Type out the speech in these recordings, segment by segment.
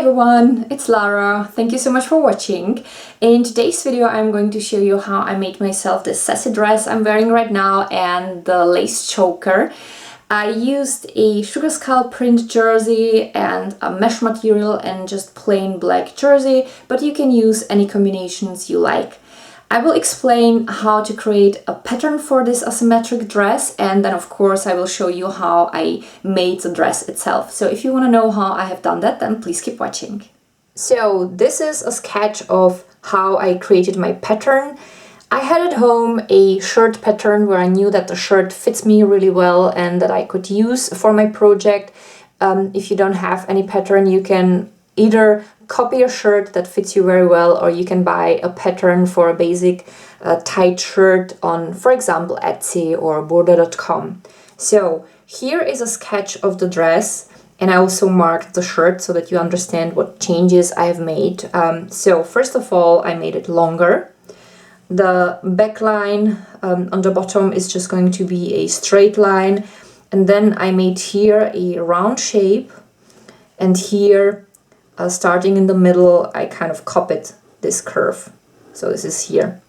everyone, it's Lara. Thank you so much for watching. In today's video I'm going to show you how I made myself this sassy dress I'm wearing right now and the lace choker. I used a sugar skull print jersey and a mesh material and just plain black jersey, but you can use any combinations you like. I will explain how to create a pattern for this asymmetric dress, and then of course I will show you how I made the dress itself. So if you want to know how I have done that, then please keep watching. So this is a sketch of how I created my pattern. I had at home a shirt pattern where I knew that the shirt fits me really well and that I could use for my project. If you don't have any pattern, you can either copy a shirt that fits you very well, or you can buy a pattern for a basic tight shirt on, for example, Etsy or border.com. So here is a sketch of the dress, and I also marked the shirt so that you understand what changes I have made. So first of all, I made it longer. The back line on the bottom is just going to be a straight line, and then I made here a round shape, and here starting in the middle, I kind of copied this curve. So this is here.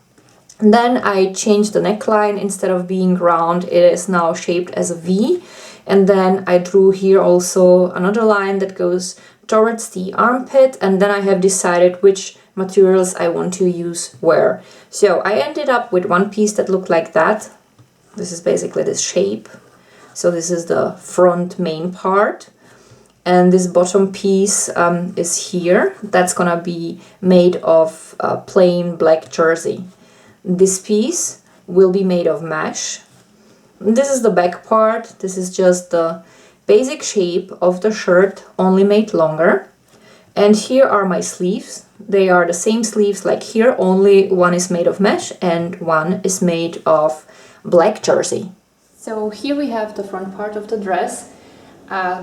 And then I changed the neckline. Instead of being round, it is now shaped as a V. And then I drew here also another line that goes towards the armpit. And then I have decided which materials I want to use where. So I ended up with one piece that looked like that. This is basically this shape. So this is the front main part. And this bottom piece is here. That's gonna be made of plain black jersey. This piece will be made of mesh. This is the back part. This is just the basic shape of the shirt, only made longer. And here are my sleeves. They are the same sleeves like here, only one is made of mesh and one is made of black jersey. So here we have the front part of the dress.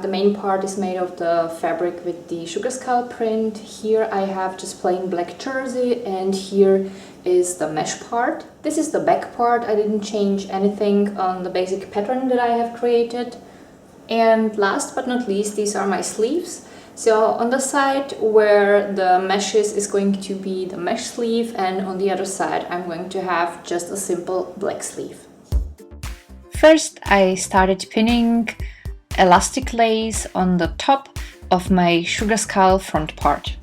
The main part is made of the fabric with the sugar skull print. Here I have just plain black jersey, and here is the mesh part. This is the back part. I didn't change anything on the basic pattern that I have created. And last but not least, these are my sleeves. So on the side where the mesh is going to be the mesh sleeve, and on the other side I'm going to have just a simple black sleeve. First I started pinning elastic lace on the top of my sugar skull front part.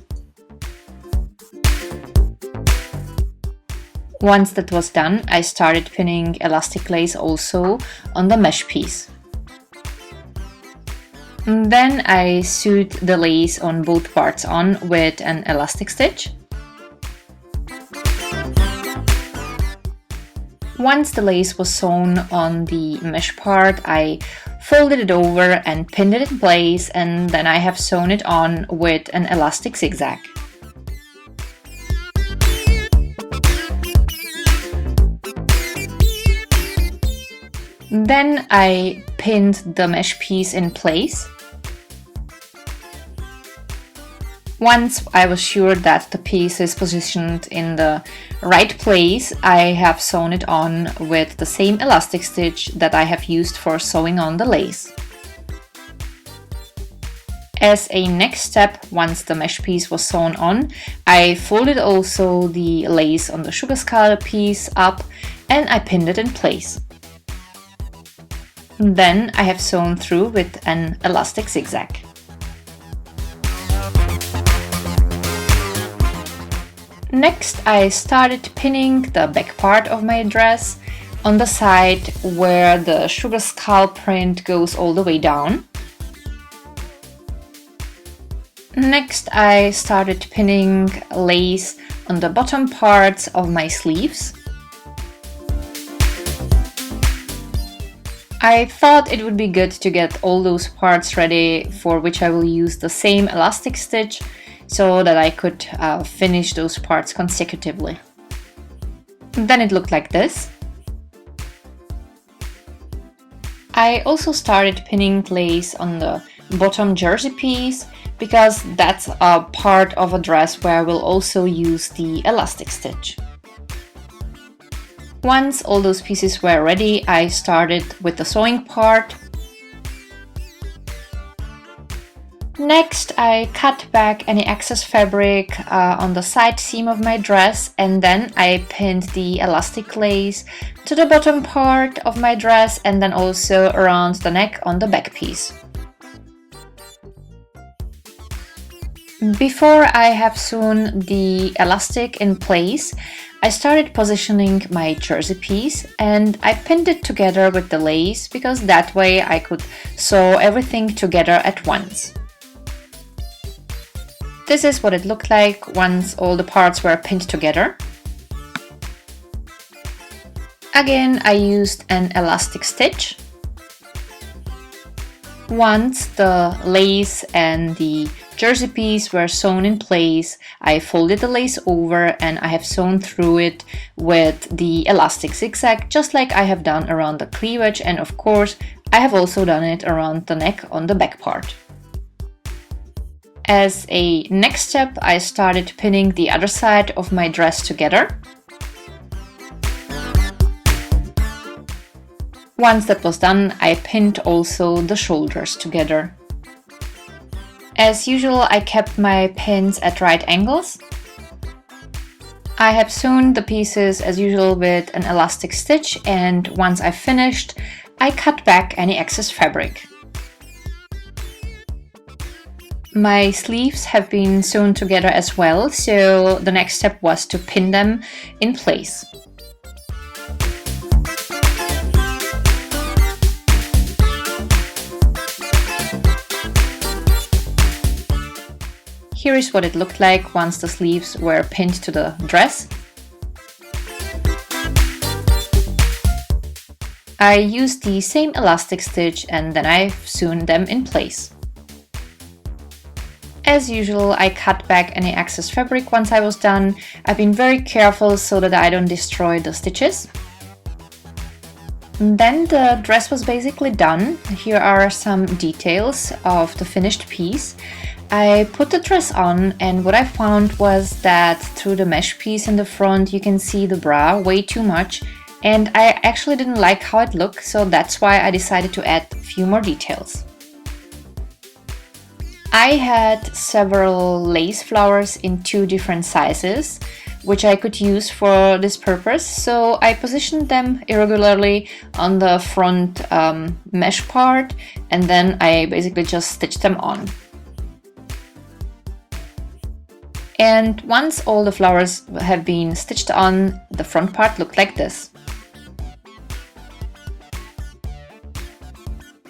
Once that was done, I started pinning elastic lace also on the mesh piece. And then I sewed the lace on both parts on with an elastic stitch. Once the lace was sewn on the mesh part, I folded it over and pinned it in place, and then I have sewn it on with an elastic zigzag. Then I pinned the mesh piece in place. Once I was sure that the piece is positioned in the right place, I have sewn it on with the same elastic stitch that I have used for sewing on the lace. As a next step, once the mesh piece was sewn on, I folded also the lace on the sugar skull piece up and I pinned it in place. Then I have sewn through with an elastic zigzag. Next, I started pinning the back part of my dress on the side where the sugar skull print goes all the way down. Next, I started pinning lace on the bottom parts of my sleeves. I thought it would be good to get all those parts ready, for which I will use the same elastic stitch, so that I could finish those parts consecutively. Then it looked like this. I also started pinning lace on the bottom jersey piece, because that's a part of a dress where I will also use the elastic stitch. Once all those pieces were ready, I started with the sewing part. Next, I cut back any excess fabric on the side seam of my dress, and then I pinned the elastic lace to the bottom part of my dress and then also around the neck on the back piece. Before I have sewn the elastic in place, I started positioning my jersey piece and I pinned it together with the lace because that way I could sew everything together at once. This is what it looked like once all the parts were pinned together. Again, I used an elastic stitch. Once the lace and the jersey piece were sewn in place, I folded the lace over and I have sewn through it with the elastic zigzag, just like I have done around the cleavage, and of course I have also done it around the neck on the back part. As a next step, I started pinning the other side of my dress together. Once that was done, I pinned also the shoulders together. As usual, I kept my pins at right angles. I have sewn the pieces as usual with an elastic stitch, and once I finished, I cut back any excess fabric. My sleeves have been sewn together as well, so the next step was to pin them in place. Here is what it looked like once the sleeves were pinned to the dress. I used the same elastic stitch and then I've sewn them in place. As usual, I cut back any excess fabric once I was done. I've been very careful so that I don't destroy the stitches. And then the dress was basically done. Here are some details of the finished piece. I put the dress on, and what I found was that through the mesh piece in the front you can see the bra way too much, and I actually didn't like how it looked, so that's why I decided to add a few more details. I had several lace flowers in 2 different sizes, which I could use for this purpose, so I positioned them irregularly on the front mesh part, and then I basically just stitched them on. And once all the flowers have been stitched on, the front part looked like this.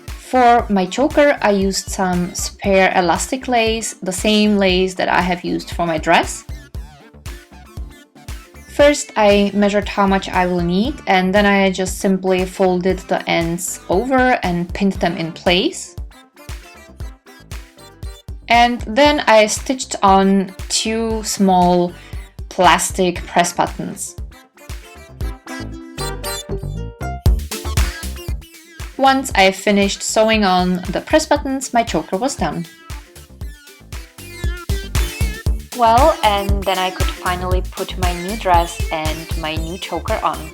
For my choker, I used some spare elastic lace, the same lace that I have used for my dress. First, I measured how much I will need, and then I just simply folded the ends over and pinned them in place. And then I stitched on 2 small plastic press buttons. Once I finished sewing on the press buttons, my choker was done. Well, and then I could finally put my new dress and my new choker on.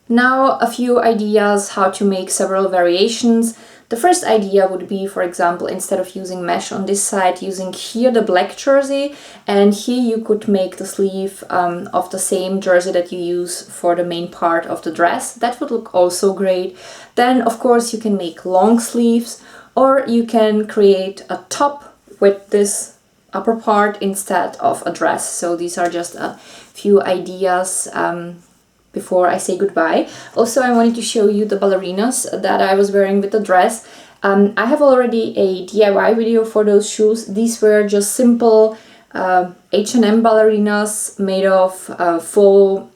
Now a few ideas how to make several variations. The first idea would be, for example, instead of using mesh on this side, using here the black jersey, and here you could make the sleeve of the same jersey that you use for the main part of the dress. That would look also great. Then of course you can make long sleeves, or you can create a top with this upper part instead of a dress. So these are just a few ideas before I say goodbye. Also, I wanted to show you the ballerinas that I was wearing with the dress. I have already a DIY video for those shoes. These were just simple H&M ballerinas made of faux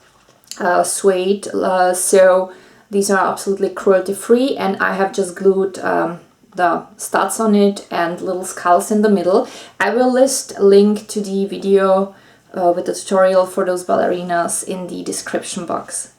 suede, so these are absolutely cruelty free, and I have just glued the studs on it and little skulls in the middle. I will list a link to the video with the tutorial for those ballerinas in the description box.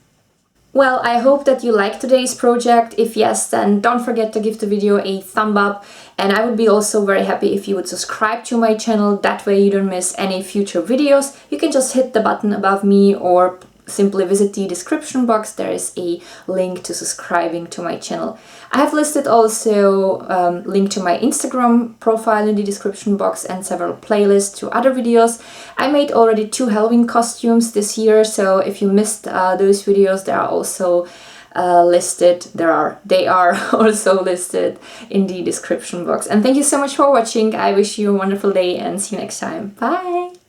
Well, I hope that you liked today's project. If yes, then don't forget to give the video a thumb up, and I would be also very happy if you would subscribe to my channel. That way you don't miss any future videos. You can just hit the button above me or simply visit the description box. There is a link to subscribing to my channel. I have listed also link to my Instagram profile in the description box and several playlists to other videos. I made already 2 Halloween costumes this year, so if you missed those videos, they are also listed. They are also listed in the description box. And thank you so much for watching. I wish you a wonderful day and see you next time. Bye!